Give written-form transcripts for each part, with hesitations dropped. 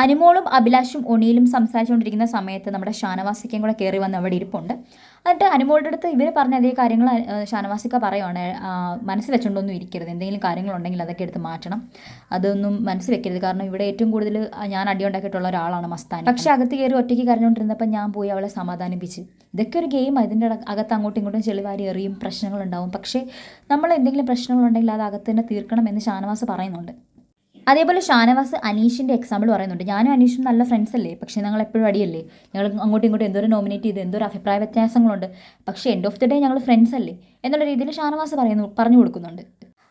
അനുമോളും അഭിലാഷും ഒണിയിലും സംസാരിച്ചുകൊണ്ടിരിക്കുന്ന സമയത്ത് നമ്മുടെ ഷാനവാസിക്കയും കൂടെ കയറി വന്ന് അവിടെ ഇരിപ്പുണ്ട്. എന്നിട്ട് അനുമോളുടെ അടുത്ത് ഇവർ പറഞ്ഞ അതേ കാര്യങ്ങൾ ഷാനവാസിക്ക പറയുവാണ്, മനസ്സിൽ വെച്ചുകൊണ്ടൊന്നും ഇരിക്കരുത്, എന്തെങ്കിലും കാര്യങ്ങളുണ്ടെങ്കിൽ അതൊക്കെ എടുത്ത് മാറ്റണം, അതൊന്നും മനസ്സിൽ വെക്കരുത്, കാരണം ഇവിടെ ഏറ്റവും കൂടുതൽ ഞാൻ അടിയുണ്ടാക്കിയിട്ടുള്ള ഒരാളാണ് മസ്താനി. പക്ഷേ അകത്ത് കയറി ഒറ്റയ്ക്ക് കരഞ്ഞുകൊണ്ടിരുന്നപ്പോൾ ഞാൻ പോയി അവളെ സമാധാനിപ്പിച്ച്. ഇതൊക്കെ ഒരു ഗെയിം, ഇതിൻ്റെ അകത്ത് അങ്ങോട്ടും ഇങ്ങോട്ടും ചെളിവാരി എറിയും, പ്രശ്നങ്ങളുണ്ടാവും. പക്ഷേ നമ്മൾ എന്തെങ്കിലും പ്രശ്നങ്ങളുണ്ടെങ്കിൽ അത് അകത്ത് തന്നെ തീർക്കണം എന്ന് ഷാനവാസ് പറയുന്നുണ്ട്. അതേപോലെ ഷാനവാസ് അനീഷിൻ്റെ എക്സാമ്പിൾ പറയുന്നുണ്ട്. ഞാനും അനീഷും നല്ല ഫ്രണ്ട്സ് അല്ലേ, പക്ഷേ ഞങ്ങൾ എപ്പോഴും അടിയല്ലേ, ഞങ്ങൾ അങ്ങോട്ടും ഇങ്ങോട്ടും എന്തോരം നോമിനേറ്റ് ചെയ്ത് എന്തോരം അഭിപ്രായ വ്യത്യാസങ്ങളുണ്ട്, പക്ഷേ എൻഡ് ഓഫ് ദി ഡേ ഞങ്ങൾ ഫ്രണ്ട്സ് അല്ലേ എന്നുള്ള രീതിയിൽ ഷാനവാസ് പറഞ്ഞു കൊടുക്കുന്നുണ്ട്.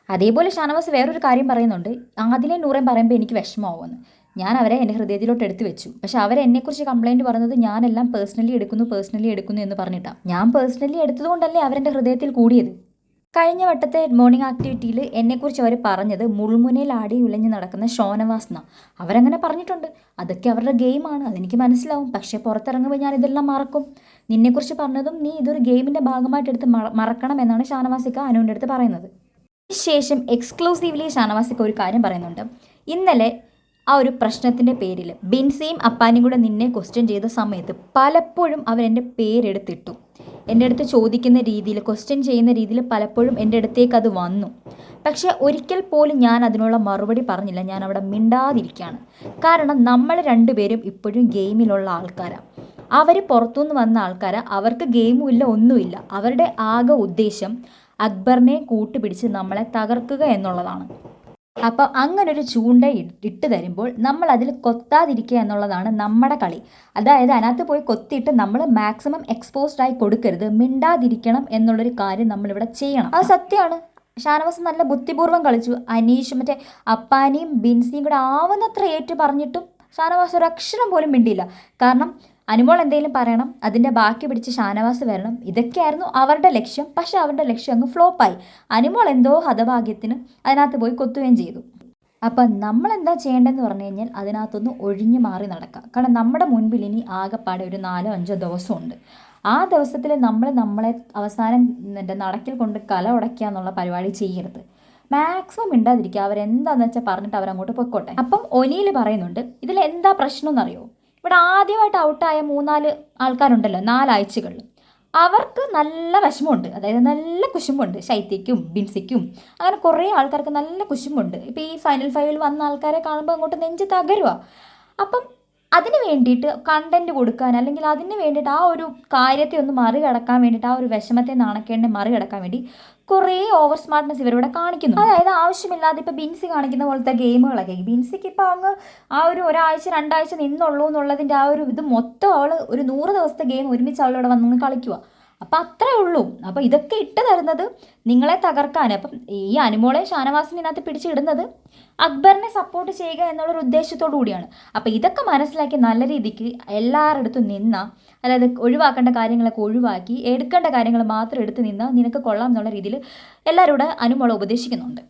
അതേപോലെ ഷാനവാസ് വേറൊരു കാര്യം പറയുന്നുണ്ട്, ആദിലെ നൂറേം പറയുമ്പോൾ എനിക്ക് വിഷമമാവുമെന്ന്. ഞാൻ അവരെ എൻ്റെ ഹൃദയത്തിലോട്ട് എടുത്തു വെച്ചു, പക്ഷേ അവരെന്നെക്കുറിച്ച് കംപ്ലയിൻറ്റ് പറയുന്നത് ഞാനെല്ലാം പേഴ്സണലി എടുക്കുന്നു എന്ന് പറഞ്ഞിട്ടാണ്. ഞാൻ പേഴ്സണലി എടുത്തതുകൊണ്ടല്ലേ അവരെൻ്റെ ഹൃദയത്തിൽ കൂടിയത്. കഴിഞ്ഞ വട്ടത്തെ മോർണിംഗ് ആക്ടിവിറ്റിയിൽ എന്നെക്കുറിച്ച് അവർ പറഞ്ഞത് മുൾമുനയിൽ ആടി ഉലഞ്ഞ് നടക്കുന്ന ഷോനവാസ് എന്നാണ്. അവരങ്ങനെ പറഞ്ഞിട്ടുണ്ട്. അതൊക്കെ അവരുടെ ഗെയിമാണ്, അതെനിക്ക് മനസ്സിലാവും. പക്ഷേ പുറത്തിറങ്ങുമ്പോൾ ഞാൻ ഇതെല്ലാം മറക്കും. നിന്നെക്കുറിച്ച് പറഞ്ഞതും നീ ഇതൊരു ഗെയിമിൻ്റെ ഭാഗമായിട്ട് എടുത്ത് മറക്കണം എന്നാണ് ഷാനവാസിക്ക അനുവിൻ്റെ അടുത്ത് പറയുന്നത്. ശേഷം എക്സ്ക്ലൂസീവ്ലി ഷാനവാസിക്ക ഒരു കാര്യം പറയുന്നുണ്ട്. ഇന്നലെ ആ ഒരു പ്രശ്നത്തിൻ്റെ പേരിൽ ബിൻസിയും അപ്പാനും കൂടെ നിന്നെ ക്വസ്റ്റ്യൻ ചെയ്ത സമയത്ത് പലപ്പോഴും അവരെൻ്റെ പേരെടുത്തിട്ടു. എൻ്റെ അടുത്ത് ചോദിക്കുന്ന രീതിയിൽ, ക്വസ്റ്റ്യൻ ചെയ്യുന്ന രീതിയിൽ പലപ്പോഴും എൻ്റെ അടുത്തേക്ക് അത് വന്നു. പക്ഷേ ഒരിക്കൽ പോലും ഞാൻ അതിനുള്ള മറുപടി പറഞ്ഞില്ല. ഞാൻ അവിടെ മിണ്ടാതിരിക്കുകയാണ്. കാരണം നമ്മൾ രണ്ടുപേരും ഇപ്പോഴും ഗെയിമിലുള്ള ആൾക്കാരാണ്. അവർ പുറത്തുനിന്ന് വന്ന ആൾക്കാരാണ്. അവർക്ക് ഗെയിമും ഇല്ല, ഒന്നുമില്ല. അവരുടെ ആകെ ഉദ്ദേശം അക്ബറിനെ കൂട്ടുപിടിച്ച് നമ്മളെ തകർക്കുക എന്നുള്ളതാണ്. അപ്പോൾ അങ്ങനൊരു ചൂണ്ട ഇട്ട് തരുമ്പോൾ നമ്മൾ അതിൽ കൊത്താതിരിക്കുക എന്നുള്ളതാണ് നമ്മുടെ കളി. അതായത് അതിനകത്ത് പോയി കൊത്തിയിട്ട് നമ്മൾ മാക്സിമം എക്സ്പോസ്ഡ് ആയി കൊടുക്കരുത്, മിണ്ടാതിരിക്കണം എന്നുള്ളൊരു കാര്യം നമ്മളിവിടെ ചെയ്യണം. അത് സത്യമാണ്. ഷാനവാസ് നല്ല ബുദ്ധിപൂർവ്വം കളിച്ചു. അനീഷും മറ്റേ അപ്പാനിയും ബിൻസിയും കൂടെ ആവുന്നത്ര ഏറ്റു പറഞ്ഞിട്ടും ഷാനവാസ് ഒരു അക്ഷരം പോലും മിണ്ടിയില്ല. കാരണം അനുമോൾ എന്തെങ്കിലും പറയണം, അതിൻ്റെ ബാക്കി പിടിച്ച് ഷാനവാസ് വരണം, ഇതൊക്കെയായിരുന്നു അവരുടെ ലക്ഷ്യം. പക്ഷേ അവരുടെ ലക്ഷ്യം അങ്ങ് ഫ്ലോപ്പായി. അനുമോൾ എന്തോ ഹതഭാഗ്യത്തിന് അതിനകത്ത് പോയി കൊത്തുകയും ചെയ്തു. അപ്പം നമ്മളെന്താ ചെയ്യേണ്ടതെന്ന് പറഞ്ഞു കഴിഞ്ഞാൽ അതിനകത്തൊന്ന് ഒഴിഞ്ഞു മാറി നടക്കുക. കാരണം നമ്മുടെ മുൻപിൽ ഇനി ആകെപ്പാടെ ഒരു 4-5 ദിവസമുണ്ട്. ആ ദിവസത്തിൽ നമ്മളെ അവസാനം നടക്കിൽ കൊണ്ട് കല ഉടയ്ക്കുക എന്നുള്ള പരിപാടി ചെയ്യരുത്. മാക്സിമം മിണ്ടാതിരിക്കുക. അവരെന്താണെന്ന് വെച്ചാൽ പറഞ്ഞിട്ട് അവരങ്ങോട്ട് പൊയ്ക്കോട്ടെ. അപ്പം ഒനിയിൽ പറയുന്നുണ്ട്, ഇതിൽ എന്താ പ്രശ്നം എന്നറിയോ? ഇവിടെ ആദ്യമായിട്ട് ഔട്ടായ 3-4 ആൾക്കാരുണ്ടല്ലോ 4 ആഴ്ചകളിൽ, അവർക്ക് നല്ല വിഷമമുണ്ട്. അതായത് നല്ല കുശുമ്പുണ്ട്. ശൈത്യയ്ക്കും ബിൻസിക്കും അങ്ങനെ കുറേ ആൾക്കാർക്ക് നല്ല കുശുമ്പുണ്ട്. ഇപ്പോൾ ഈ ഫൈനൽ 5-ൽ വന്ന ആൾക്കാരെ കാണുമ്പോൾ അങ്ങോട്ട് നെഞ്ച് തകരുക. അപ്പം അതിന് വേണ്ടിയിട്ട് കണ്ടൻറ്റ് കൊടുക്കാൻ, അല്ലെങ്കിൽ അതിന് വേണ്ടിയിട്ട് ആ ഒരു കാര്യത്തെ ഒന്ന് മറികടക്കാൻ വേണ്ടിയിട്ട്, ആ ഒരു വിഷമത്തെ നാണക്കേടിനെ മറികടക്കാൻ വേണ്ടി കുറേ ഓവർ സ്മാർട്ട്നെസ് ഇവരിവിടെ കാണിക്കുന്നു. അതായത് ആവശ്യമില്ലാതെ ഇപ്പോൾ ബിൻസി കാണിക്കുന്ന പോലത്തെ ഗെയിമുകളൊക്കെ. ബിൻസിക്ക് ഇപ്പോൾ അങ്ങ് ആ ഒരു ഒരാഴ്ച 2 ആഴ്ച നിന്നുള്ളൂ എന്നുള്ളതിൻ്റെ ആ ഒരു ഇത് മൊത്തം അവൾ ഒരു 100 ദിവസത്തെ ഗെയിം ഒരുമിച്ച് അവളിവിടെ വന്ന് കളിക്കുക. അപ്പം അത്രേ ഉള്ളൂ. അപ്പോൾ ഇതൊക്കെ ഇട്ട് തരുന്നത് നിങ്ങളെ തകർക്കാൻ. അപ്പം ഈ അനുമോളെ ഷാനവാസിനെ ഇതിനകത്ത് പിടിച്ചിടുന്നത് അക്ബറിനെ സപ്പോർട്ട് ചെയ്യുക എന്നുള്ളൊരു ഉദ്ദേശത്തോടു കൂടിയാണ്. അപ്പോൾ ഇതൊക്കെ മനസ്സിലാക്കി നല്ല രീതിക്ക് എല്ലാവരുടെ അടുത്തും നിന്നാൽ, അതായത് ഒഴിവാക്കേണ്ട കാര്യങ്ങളൊക്കെ ഒഴിവാക്കി എടുക്കേണ്ട കാര്യങ്ങൾ മാത്രം എടുത്ത് നിന്നാൽ നിനക്ക് കൊള്ളാം എന്നുള്ള രീതിയിൽ എല്ലാവരോടും അനുമോളെ ഉപദേശിക്കുന്നുണ്ട്.